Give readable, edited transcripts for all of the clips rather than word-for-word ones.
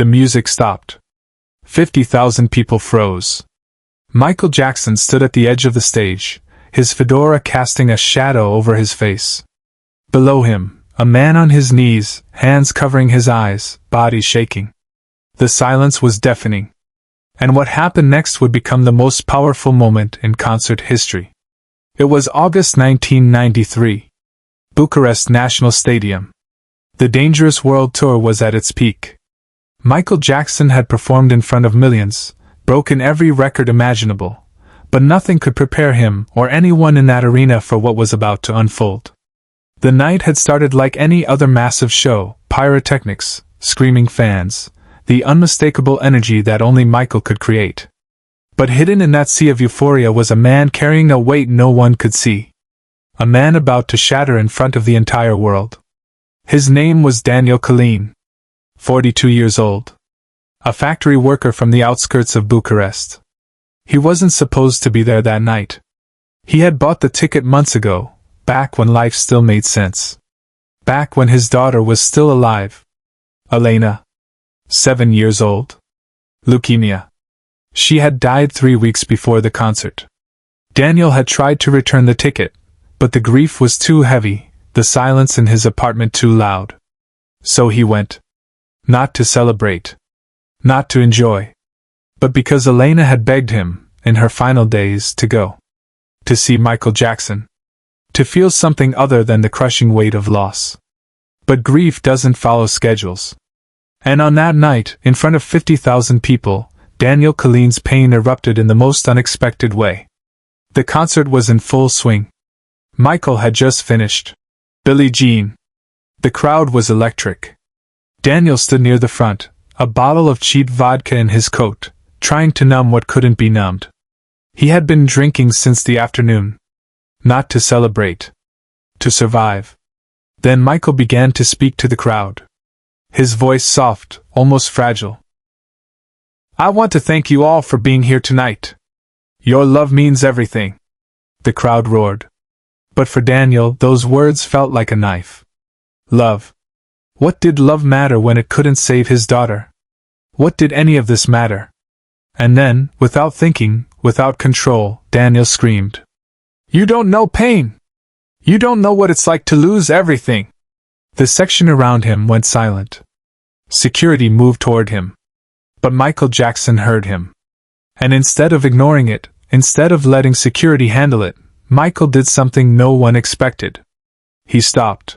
The music stopped. 50,000 people froze. Michael Jackson stood at the edge of the stage, his fedora casting a shadow over his face. Below him, a man on his knees, hands covering his eyes, body shaking. The silence was deafening. And what happened next would become the most powerful moment in concert history. It was August 1993. Bucharest National Stadium. The Dangerous World Tour was at its peak. Michael Jackson had performed in front of millions, broken every record imaginable, but nothing could prepare him or anyone in that arena for what was about to unfold. The night had started like any other massive show: pyrotechnics, screaming fans, the unmistakable energy that only Michael could create. But hidden in that sea of euphoria was a man carrying a weight no one could see. A man about to shatter in front of the entire world. His name was Daniel Călin, 42 years old. A factory worker from the outskirts of Bucharest. He wasn't supposed to be there that night. He had bought the ticket months ago, back when life still made sense. Back when his daughter was still alive. Elena. 7 years old. Leukemia. She had died 3 weeks before the concert. Daniel had tried to return the ticket, but the grief was too heavy, the silence in his apartment too loud. So he went. Not to celebrate. Not to enjoy. But because Elena had begged him, in her final days, to go. To see Michael Jackson. To feel something other than the crushing weight of loss. But grief doesn't follow schedules. And on that night, in front of 50,000 people, Daniel Călin's pain erupted in the most unexpected way. The concert was in full swing. Michael had just finished Billie Jean. The crowd was electric. Daniel stood near the front, a bottle of cheap vodka in his coat, trying to numb what couldn't be numbed. He had been drinking since the afternoon. Not to celebrate. To survive. Then Michael began to speak to the crowd. His voice soft, almost fragile. I want to thank you all for being here tonight. Your love means everything. The crowd roared. But for Daniel, those words felt like a knife. Love. What did love matter when it couldn't save his daughter? What did any of this matter? And then, without thinking, without control, Daniel screamed. You don't know pain! You don't know what it's like to lose everything! The section around him went silent. Security moved toward him. But Michael Jackson heard him. And instead of ignoring it, instead of letting security handle it, Michael did something no one expected. He stopped.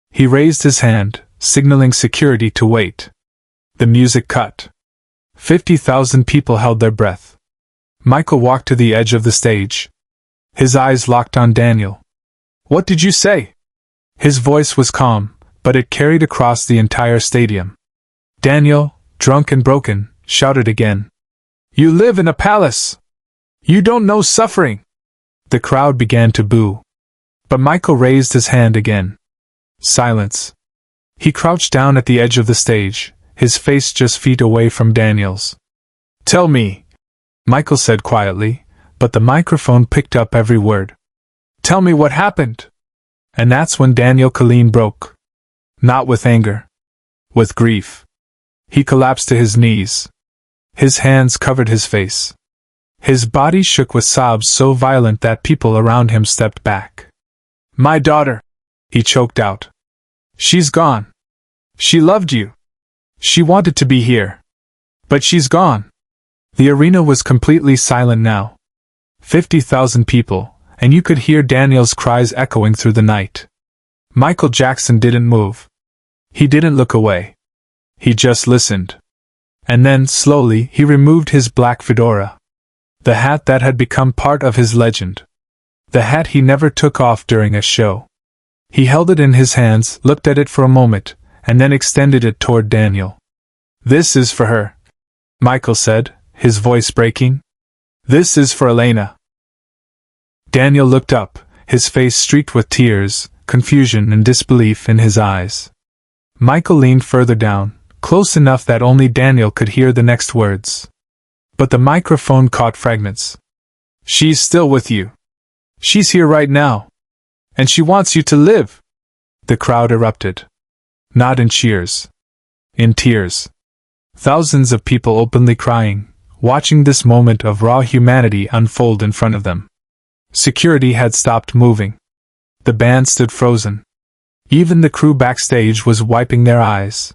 He raised his hand, signaling security to wait. The music cut. 50,000 people held their breath. Michael walked to the edge of the stage. His eyes locked on Daniel. What did you say? His voice was calm, but it carried across the entire stadium. Daniel, drunk and broken, shouted again. You live in a palace! You don't know suffering! The crowd began to boo. But Michael raised his hand again. Silence. He crouched down at the edge of the stage, his face just feet away from Daniel's. Tell me, Michael said quietly, but the microphone picked up every word. Tell me what happened. And that's when Daniel Călin broke. Not with anger. With grief. He collapsed to his knees. His hands covered his face. His body shook with sobs so violent that people around him stepped back. My daughter, he choked out. She's gone. She loved you. She wanted to be here. But she's gone. The arena was completely silent now. 50,000 people, and you could hear Daniel's cries echoing through the night. Michael Jackson didn't move. He didn't look away. He just listened. And then, slowly, he removed his black fedora. The hat that had become part of his legend. The hat he never took off during a show. He held it in his hands, looked at it for a moment, and then extended it toward Daniel. This is for her, Michael said, his voice breaking. This is for Elena. Daniel looked up, his face streaked with tears, confusion and disbelief in his eyes. Michael leaned further down, close enough that only Daniel could hear the next words. But the microphone caught fragments. She's still with you. She's here right now. And she wants you to live. The crowd erupted. Not in cheers. In tears. Thousands of people openly crying, watching this moment of raw humanity unfold in front of them. Security had stopped moving. The band stood frozen. Even the crew backstage was wiping their eyes.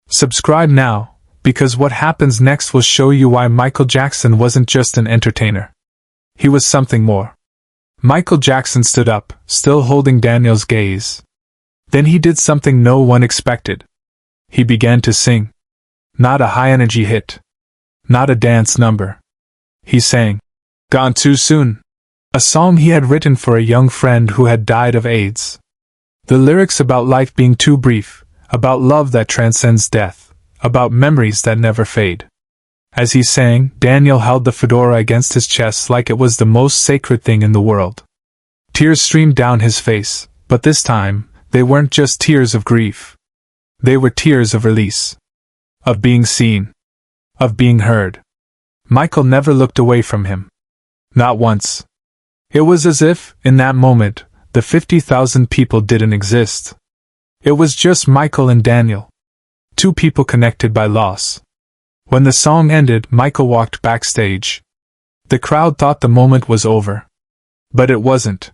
Subscribe now, because what happens next will show you why Michael Jackson wasn't just an entertainer. He was something more. Michael Jackson stood up, still holding Daniel's gaze. Then he did something no one expected. He began to sing. Not a high-energy hit. Not a dance number. He sang, "Gone Too Soon," a song he had written for a young friend who had died of AIDS. The lyrics about life being too brief, about love that transcends death, about memories that never fade. As he sang, Daniel held the fedora against his chest like it was the most sacred thing in the world. Tears streamed down his face, but this time, they weren't just tears of grief. They were tears of release. Of being seen. Of being heard. Michael never looked away from him. Not once. It was as if, in that moment, the 50,000 people didn't exist. It was just Michael and Daniel. Two people connected by loss. When the song ended, Michael walked backstage. The crowd thought the moment was over. But it wasn't.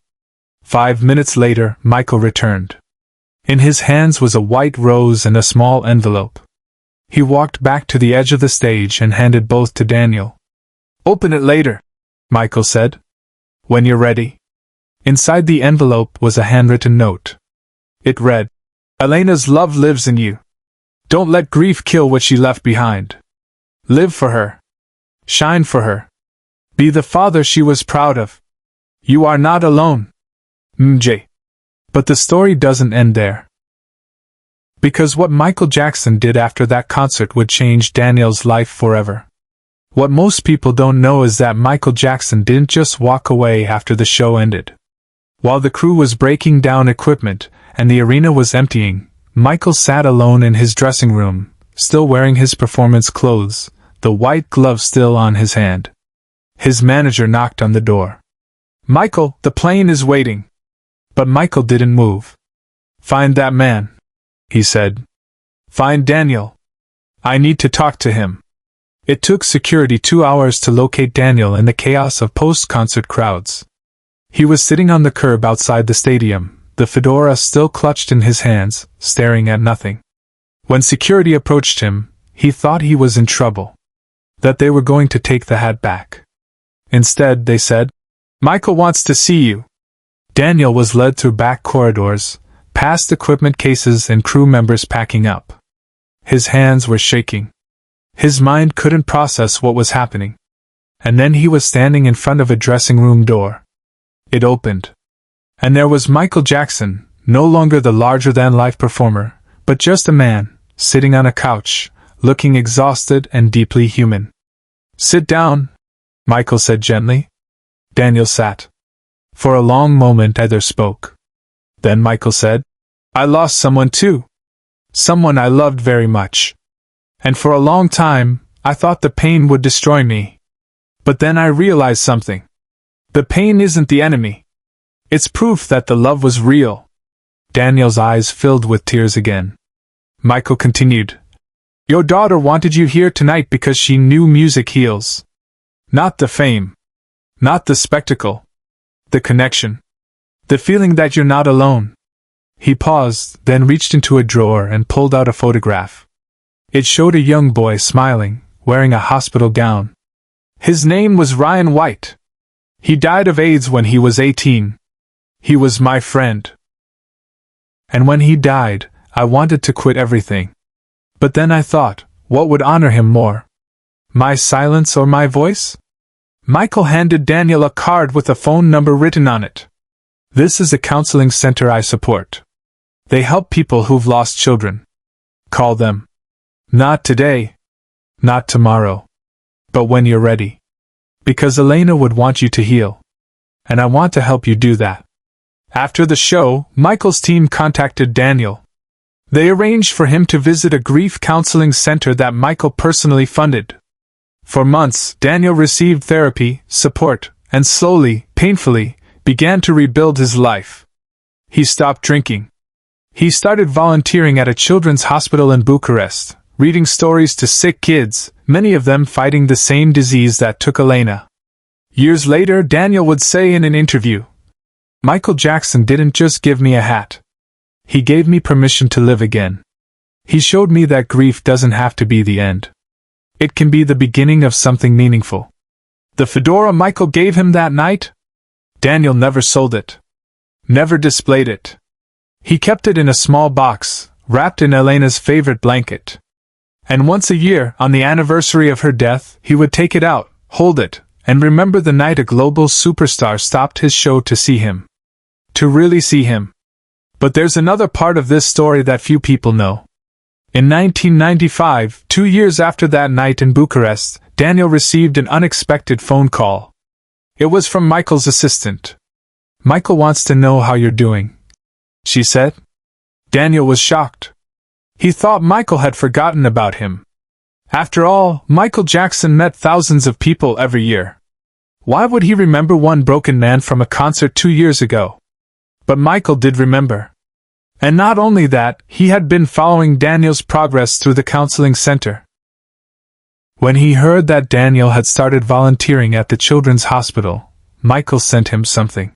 5 minutes later, Michael returned. In his hands was a white rose and a small envelope. He walked back to the edge of the stage and handed both to Daniel. "Open it later," Michael said. "When you're ready." Inside the envelope was a handwritten note. It read, "Elena's love lives in you. Don't let grief kill what she left behind. Live for her. Shine for her. Be the father she was proud of. You are not alone. MJ." But the story doesn't end there. Because what Michael Jackson did after that concert would change Daniel's life forever. What most people don't know is that Michael Jackson didn't just walk away after the show ended. While the crew was breaking down equipment and the arena was emptying, Michael sat alone in his dressing room, still wearing his performance clothes, the white glove still on his hand. His manager knocked on the door. "Michael, the plane is waiting." But Michael didn't move. "Find that man," he said. "Find Daniel. I need to talk to him." It took security 2 hours to locate Daniel in the chaos of post-concert crowds. He was sitting on the curb outside the stadium, the fedora still clutched in his hands, staring at nothing. When security approached him, he thought he was in trouble. That they were going to take the hat back. Instead, they said, "Michael wants to see you." Daniel was led through back corridors, past equipment cases and crew members packing up. His hands were shaking. His mind couldn't process what was happening. And then he was standing in front of a dressing room door. It opened. And there was Michael Jackson, no longer the larger-than-life performer, but just a man, sitting on a couch, looking exhausted and deeply human. "Sit down," Michael said gently. Daniel sat. For a long moment neither spoke. Then Michael said, "I lost someone too. Someone I loved very much. And for a long time, I thought the pain would destroy me. But then I realized something. The pain isn't the enemy. It's proof that the love was real." Daniel's eyes filled with tears again. Michael continued, "Your daughter wanted you here tonight because she knew music heals. Not the fame. Not the spectacle. The connection. The feeling that you're not alone." He paused, then reached into a drawer and pulled out a photograph. It showed a young boy smiling, wearing a hospital gown. His name was Ryan White. He died of AIDS when he was 18. He was my friend. And when he died, I wanted to quit everything. But then I thought, what would honor him more? My silence or my voice? Michael handed Daniel a card with a phone number written on it. "This is a counseling center I support. They help people who've lost children. Call them. Not today. Not tomorrow. But when you're ready. Because Elena would want you to heal. And I want to help you do that." After the show, Michael's team contacted Daniel. They arranged for him to visit a grief counseling center that Michael personally funded. For months, Daniel received therapy, support, and slowly, painfully, began to rebuild his life. He stopped drinking. He started volunteering at a children's hospital in Bucharest, reading stories to sick kids, many of them fighting the same disease that took Elena. Years later, Daniel would say in an interview, "Michael Jackson didn't just give me a hat. He gave me permission to live again. He showed me that grief doesn't have to be the end. It can be the beginning of something meaningful." The fedora Michael gave him that night? Daniel never sold it. Never displayed it. He kept it in a small box, wrapped in Elena's favorite blanket. And once a year, on the anniversary of her death, he would take it out, hold it, and remember the night a global superstar stopped his show to see him. To really see him. But there's another part of this story that few people know. In 1995, 2 years after that night in Bucharest, Daniel received an unexpected phone call. It was from Michael's assistant. "Michael wants to know how you're doing," she said. Daniel was shocked. He thought Michael had forgotten about him. After all, Michael Jackson met thousands of people every year. Why would he remember one broken man from a concert 2 years ago? But Michael did remember. And not only that, he had been following Daniel's progress through the counseling center. When he heard that Daniel had started volunteering at the children's hospital, Michael sent him something.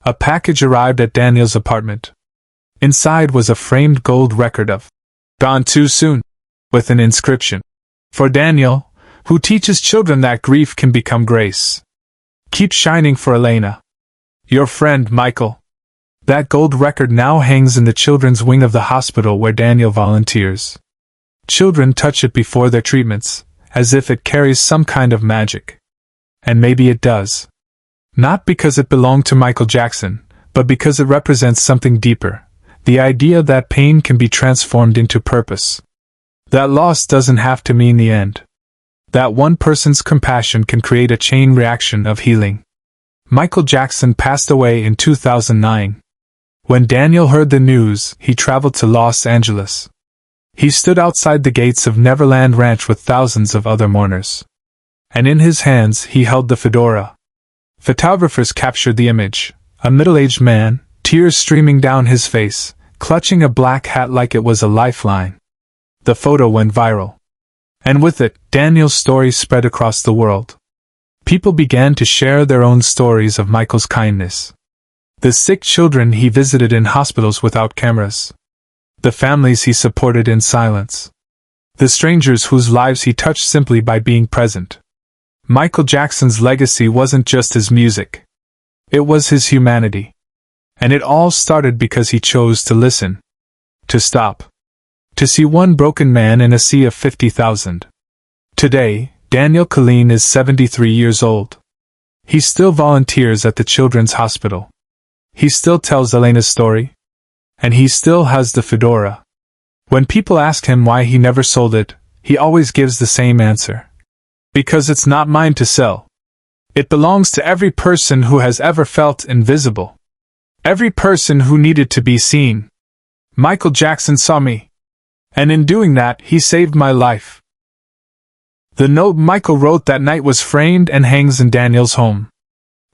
A package arrived at Daniel's apartment. Inside was a framed gold record of "Gone Too Soon," with an inscription. "For Daniel, who teaches children that grief can become grace. Keep shining for Elena. Your friend, Michael." That gold record now hangs in the children's wing of the hospital where Daniel volunteers. Children touch it before their treatments, as if it carries some kind of magic. And maybe it does. Not because it belonged to Michael Jackson, but because it represents something deeper. The idea that pain can be transformed into purpose. That loss doesn't have to mean the end. That one person's compassion can create a chain reaction of healing. Michael Jackson passed away in 2009. When Daniel heard the news, he traveled to Los Angeles. He stood outside the gates of Neverland Ranch with thousands of other mourners. And in his hands he held the fedora. Photographers captured the image, a middle-aged man, tears streaming down his face, clutching a black hat like it was a lifeline. The photo went viral. And with it, Daniel's story spread across the world. People began to share their own stories of Michael's kindness. The sick children he visited in hospitals without cameras. The families he supported in silence. The strangers whose lives he touched simply by being present. Michael Jackson's legacy wasn't just his music. It was his humanity. And it all started because he chose to listen. To stop. To see one broken man in a sea of 50,000. Today, Daniel Călin is 73 years old. He still volunteers at the children's hospital. He still tells Elena's story. And he still has the fedora. When people ask him why he never sold it, he always gives the same answer. Because it's not mine to sell. It belongs to every person who has ever felt invisible. Every person who needed to be seen. Michael Jackson saw me. And in doing that, he saved my life. The note Michael wrote that night was framed and hangs in Daniel's home.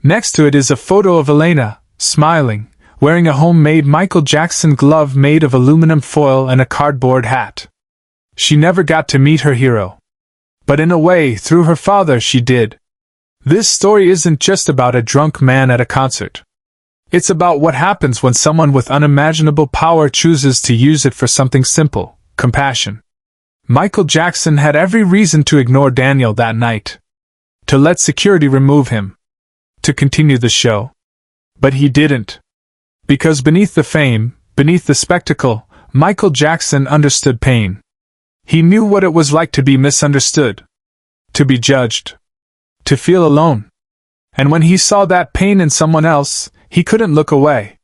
Next to it is a photo of Elena, smiling, wearing a homemade Michael Jackson glove made of aluminum foil and a cardboard hat. She never got to meet her hero. But in a way, through her father, she did. This story isn't just about a drunk man at a concert. It's about what happens when someone with unimaginable power chooses to use it for something simple, compassion. Michael Jackson had every reason to ignore Daniel that night. To let security remove him. To continue the show. But he didn't. Because beneath the fame, beneath the spectacle, Michael Jackson understood pain. He knew what it was like to be misunderstood. To be judged. To feel alone. And when he saw that pain in someone else, he couldn't look away.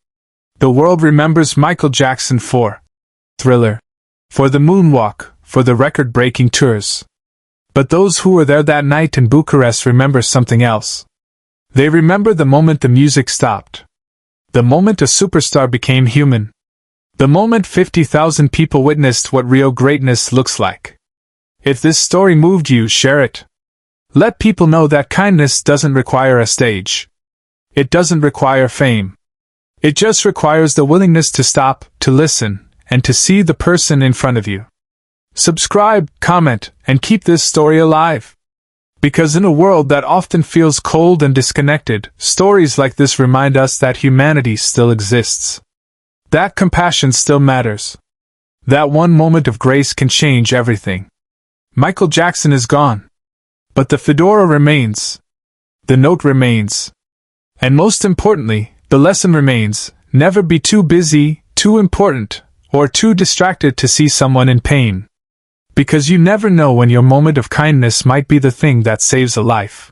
The world remembers Michael Jackson for Thriller, for the moonwalk, for the record-breaking tours. But those who were there that night in Bucharest remember something else. They remember the moment the music stopped. The moment a superstar became human. The moment 50,000 people witnessed what real greatness looks like. If this story moved you, share it. Let people know that kindness doesn't require a stage. It doesn't require fame. It just requires the willingness to stop, to listen, and to see the person in front of you. Subscribe, comment, and keep this story alive. Because in a world that often feels cold and disconnected, stories like this remind us that humanity still exists. That compassion still matters. That one moment of grace can change everything. Michael Jackson is gone. But the fedora remains. The note remains. And most importantly, the lesson remains: never be too busy, too important, or too distracted to see someone in pain. Because you never know when your moment of kindness might be the thing that saves a life.